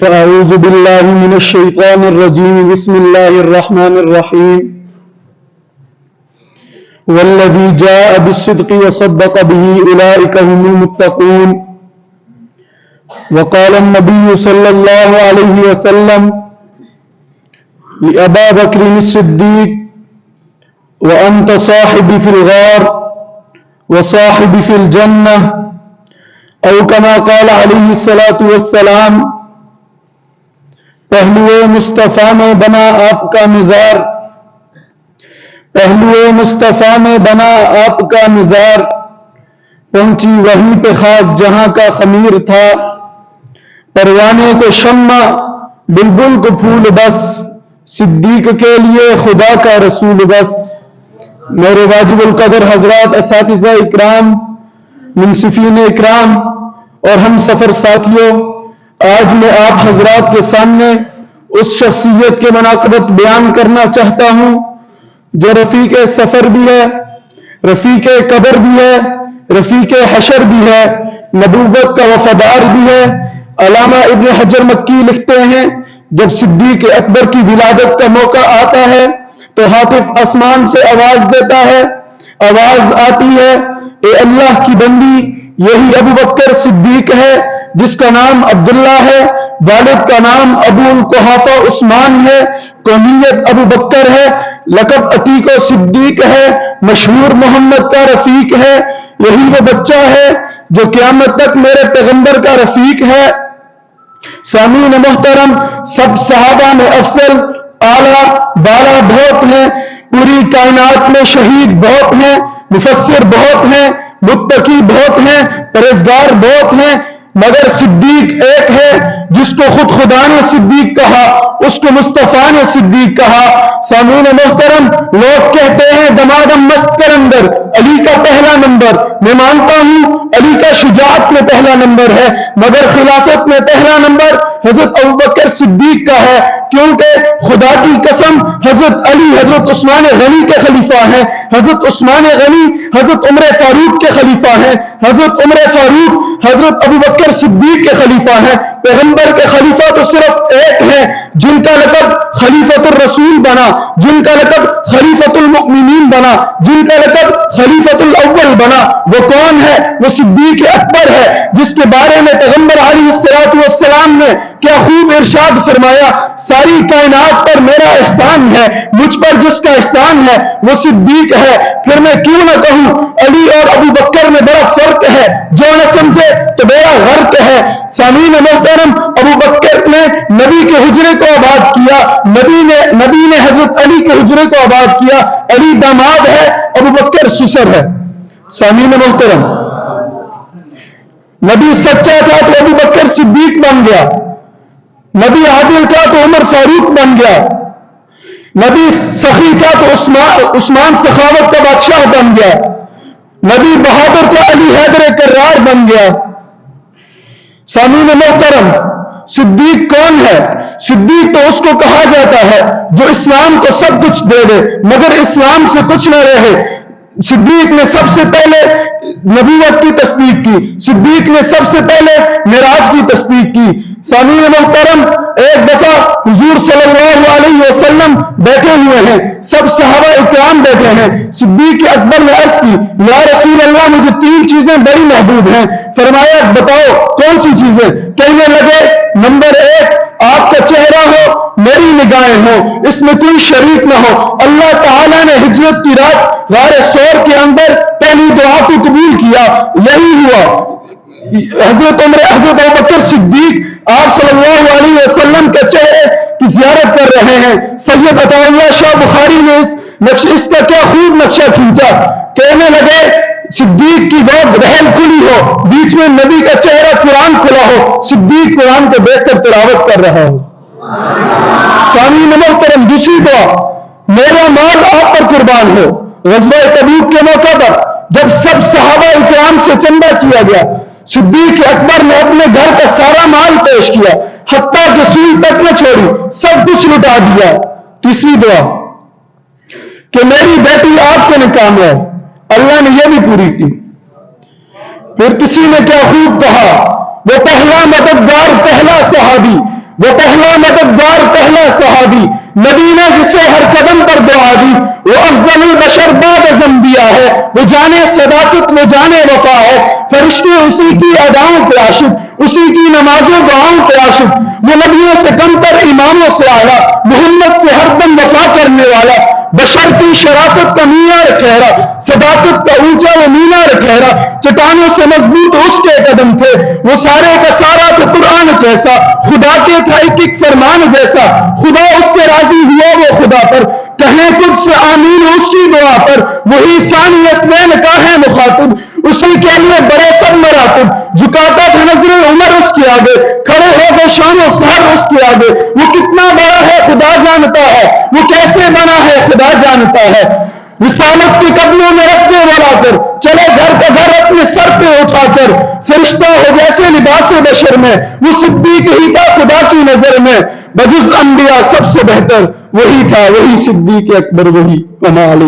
فأعوذ بالله من الشيطان الرجيم بسم الله الرحمن الرحيم والذي جاء بالصدق وصدق به أولئك هم المتقون وقال النبي صلى الله عليه وسلم لأبا بكر الصديق وأنت صاحبي في الغار وصاحبي في الجنة أو كما قال عليه الصلاة والسلام پہلو مصطفیٰ میں بنا آپ کا مزار پہلو مصطفیٰ میں بنا آپ کا مزار پہنچی وہیں پہ خاک جہاں کا خمیر تھا پروانے کو شمع بلبل کو پھول بس صدیق کے لیے خدا کا رسول بس میرے واجب القدر حضرات اساتذہ اکرام منصفین اکرام اور ہم سفر ساتھیوں آج میں آپ حضرات کے سامنے اس شخصیت کے مناقبت بیان کرنا چاہتا ہوں جو رفیق سفر بھی ہے رفیق قبر بھی ہے رفیق حشر بھی ہے نبوت کا وفادار بھی ہے علامہ ابن حجر مکی لکھتے ہیں جب صدیق اکبر کی ولادت کا موقع آتا ہے تو ہاتف آسمان سے آواز دیتا ہے آواز آتی ہے اے اللہ کی بندی یہی ابو بکر صدیق ہے جس کا نام عبداللہ ہے والد کا نام ابو القحافہ عثمان ہے کونیت ابو بکر ہے لقب عتیق و صدیق ہے مشہور محمد کا رفیق ہے یہی وہ بچہ ہے جو قیامت تک میرے پیغمبر کا رفیق ہے سامعین محترم سب صحابہ میں افضل اعلیٰ بالا بہت ہیں پوری کائنات میں شہید بہت ہیں مفسر بہت ہیں متقی بہت ہیں پرہیزگار بہت ہیں مگر صدیق ایک ہے جس کو خود خدا نے صدیق کہا اس کو مصطفیٰ نے صدیق کہا سامعین محترم لوگ کہتے ہیں دمادم مست کر اندر علی کا پہلا نمبر میں مانتا ہوں علی کا شجاعت میں پہلا نمبر ہے مگر خلافت میں پہلا نمبر حضرت ابوبکر صدیق کا ہے کیونکہ خدا کی قسم حضرت علی حضرت عثمان غنی کے خلیفہ ہیں حضرت عثمان غنی حضرت عمر فاروق کے خلیفہ ہیں حضرت عمر فاروق حضرت ابوبکر صدیق کے خلیفہ ہیں پیغمبر کے خلیفہ تو صرف ایک ہیں جن کا لقب خلیفۃ الرسول بنا جن کا لقب خلیفۃ المؤمنین بنا جن کا لقب خلیفۃ الاول بنا وہ کون ہے وہ صدیق اکبر ہے جس کے بارے میں پیغمبر علیہ الصلوۃ والسلام نے کیا خوب ارشاد فرمایا ساری کائنات پر میرا احسان ہے مجھ پر جس کا احسان ہے وہ صدیق ہے پھر میں کیوں نہ کہوں علی اور ابو بکر میں بڑا فرق ہے جو نہ سمجھے تو میرا غرق ہے سامعین محترم ابو بکر نے نبی کے حجرے کو آباد کیا نبی نے حضرت علی کے حجرے کو آباد کیا علی داماد ہے ابو بکر سسر ہے سامعین محترم نبی سچا تھا تو ابو بکر صدیق بن گیا نبی عادل تھا تو عمر فاروق بن گیا نبی سخی تھا تو عثمان سخاوت کا بادشاہ بن گیا نبی بہادر تھا علی حیدر کرار بن گیا سامعین محترم صدیق کون ہے صدیق تو اس کو کہا جاتا ہے جو اسلام کو سب کچھ دے دے مگر اسلام سے کچھ نہ رہے صدیق نے سب سے پہلے نبوت کی تصدیق کی صدیق نے سب سے پہلے معراج کی تصدیق کی سامعین محترم ایک دفعہ حضور صلی اللہ علیہ وسلم بیٹھے ہوئے ہیں سب صحابہ اکرام بیٹھے ہیں صدیق اکبر نے عرض کی یا رسول اللہ مجھے 3 چیزیں بڑی محبوب ہیں فرمایا بتاؤ کون سی چیزیں کہنے لگے نمبر 1 آپ کا چہرہ ہو میری نگاہیں ہو اس میں کوئی شریک نہ ہو اللہ تعالیٰ نے ہجرت کی رات غار ثور کے اندر پہلی دعا کو قبول کیا یہی ہوا حضرت ابوبکر صدیق آپ صلی اللہ علیہ وسلم کے چہرے کی زیارت کر رہے ہیں سید عطا اللہ شاہ بخاری نے اس کا کیا خوب نقشہ کھینچا کہنے لگے صدیق کی بہت رحل کھلی ہو بیچ میں نبی کا چہرہ قرآن کھلا ہو صدیق قرآن کو دیکھ کر تلاوت کر رہا ہو سامعین محترم دوسری دعا میرا مال آپ پر قربان ہو غزوہ تبوک کے موقع پر جب سب صحابہ اکرام سے چندہ کیا گیا صدیق اکبر نے اپنے گھر کا سارا مال پیش کیا حتیٰ کہ سوئی تک نہ چھوڑی سب کچھ لٹا دیا تیسری دعا کہ میری بیٹی آپ کے نکاح میں اللہ نے یہ بھی پوری کی پھر کسی نے کیا خوب کہا وہ پہلا مددگار پہلا صحابی وہ پہلا مددگار، پہلا صحابی، مدینہ جسے ہر قدم پر دعا دی، وہ افضل البشر بعد از انبیاء ہے، وہ جانے صداقت، وہ جانے وفا ہے، فرشتے اسی کی اداؤں پہ عاشق، اسی کی نمازوں دعاؤں پہ عاشق، وہ نبیوں سے کم تر، اماموں سے اعلیٰ، محمد سے ہر دم وفا کرنے والا، بشر کی شرافت کا معیار ٹھہرا، صداقت کا اونچا وہ مینار ٹھہرا، چٹانوں سے مضبوط اس کے قدم تھے، وہ سارے کا سارا تو قرآن جیسا، خدا کے تھا ایک ایک فرمان جیسا، خدا اس سے راضی ہوا وہ خدا پر، کہیں کچھ سے آمین اس کی دعا پر، وہی ثانی اسنین کا ہے مخاطب، اسی کے لیے بڑے سب مراتب، جھکاتا تھا نظر عمر اس کے آگے، کھڑے ہو گئے شام و سحر اس کے آگے، وہ کتنا بڑا ہے خدا جانتا ہے، وہ کیسے بنا ہے خدا جانتا ہے، رسالت کے قدموں میں رکھنے والا کر، چلے گھر کا گھر اپنے سر پہ اٹھا کر، فرشتہ ہو جیسے لباس بشر میں، وہ صدیق ہی تھا خدا کی نظر میں، بجز انبیاء سب سے بہتر وہی تھا، وہی صدیق اکبر، وہی کمال۔